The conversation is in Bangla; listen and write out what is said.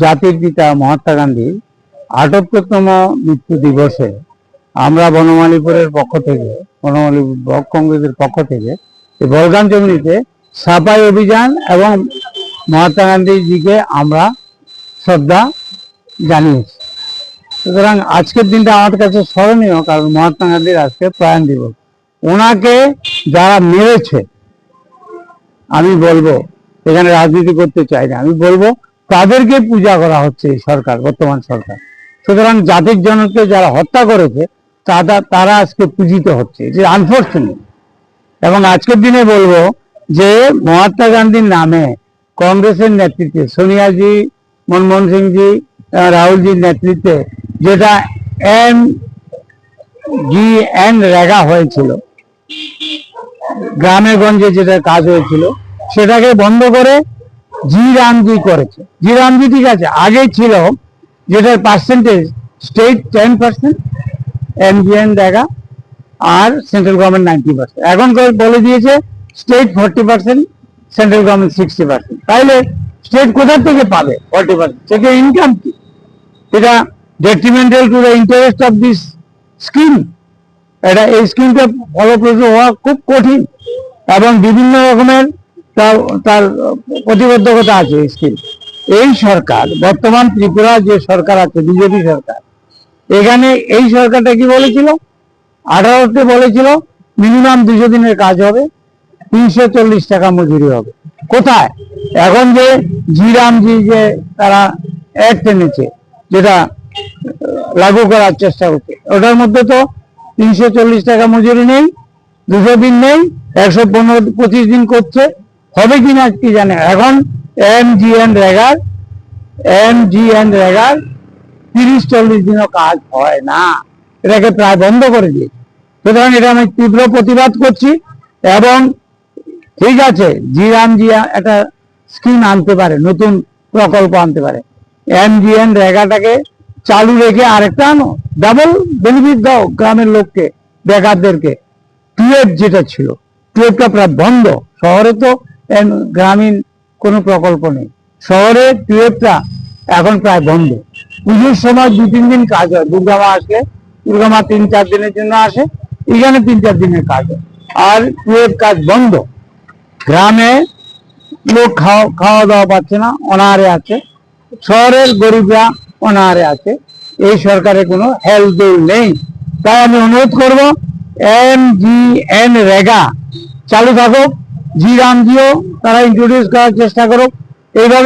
জাতির পিতা মহাত্মা গান্ধীর ৭৮তম মৃত্যু দিবসে আমরা বনমালীপুরের পক্ষ থেকে, বনমালী ব্লক কংগ্রেসের পক্ষ থেকে বলগান জমিতে সাফাই অভিযান এবং মহাত্মা গান্ধীজিকে আমরা শ্রদ্ধা জানিয়েছি। সুতরাং আজকের দিনটা আমার কাছে স্মরণীয়, কারণ মহাত্মা গান্ধীর আজকে প্রয়াণ দিবস। ওনাকে যারা মেরেছে, আমি বলবো, এখানে রাজনীতি করতে চাই না, আমি বলবো তাদেরকে পূজা করা হচ্ছে এই সরকার, বর্তমান সরকার। সুতরাং জাতির জনককে যারা হত্যা করেছে তারা আজকে পূজিত হচ্ছে, যে আনফর্চুনেট। এবং আজকের দিনে বলবো যে মহাত্মা গান্ধীর নামে কংগ্রেসের নেতৃত্বে, সোনিয়াজি, মনমোহন সিংজি, রাহুলজির নেতৃত্বে যেটা MGN রেগা হয়েছিল, গ্রামে গঞ্জে যেটা কাজ হয়েছিল, সেটাকে বন্ধ করে জি রামজি করেছে। জি রামজি ঠিক আছে, আগে ছিল যেটার পার্সেন্টেজ স্টেট 10%, MGN রেগা, আর সেন্ট্রাল গভর্নমেন্ট 90%। এখন বলে দিয়েছে স্টেট 40%, সেন্ট্রাল গভর্নমেন্ট 60%। তাইলে স্টেট কোথা থেকে পাবে 40%? সেটা ইনকাম কি? এটা detrimental to the interest of this scheme. এই স্কিমটা ফলপ্রসূ হওয়া খুব কঠিন এবং বিভিন্ন রকমের তার প্রতিবদ্ধকতা আছে এই স্কিম। এই সরকার, বর্তমান ত্রিপুরা যে সরকার আছে, বিজেপি সরকার, এখানে এই সরকারটা কি বলেছিল? 18তে বলেছিল মিনিমাম 200 দিনের কাজ হবে, 340 টাকা মজুরি হবে। কোথায়? এখন যে জি যে তারা অ্যাক্ট এনেছে, যেটা লাগু করার চেষ্টা করছে, ওটার মধ্যে তো 340 টাকা মজুরি নেই, 200 দিন নেই, 125 দিন করছে। হবে কিনা কি জানে। এখন MGN রেগার 30-40 দিনও কাজ হয় না, এটাকে প্রায় বন্ধ করে দিয়েছে। সুতরাং এটা আমি তীব্র প্রতিবাদ করছি। এবং ঠিক আছে, জি একটা স্কিম আনতে পারে, নতুন প্রকল্প আনতে পারে, MGN রেগাটাকে চালু রেখে আরেকটা আনো, ডাবল বেনিফিট দাও গ্রামের লোককে, বেকারদেরকে। টুয়েব যেটা ছিল, টুয়েবটা প্রায় বন্ধ। শহরে তো গ্রামীণ কোনো প্রকল্প নেই, শহরে টুয়েবটা এখন প্রায় বন্ধ। পুজোর সময় 2-3 দিন কাজ হয়, দুর্গা মা আসলে, দুর্গা মা 3-4 দিনের জন্য আসে, এখানে 3-4 দিনের কাজ হয়, আর টুয়েব কাজ বন্ধ। গ্রামে লোক খাওয়া দাওয়া পাচ্ছে না, অনাহারে আছে, শহরের গরিবরা অনাহারে আছে। এই সরকারের কোনো হেলদোল নেই। তাই আমি অনুরোধ করব, MGN রেগা চালু থাকুক, জি রামজিও তারা ইন্ট্রোডিউস করার চেষ্টা করুক। এইভাবে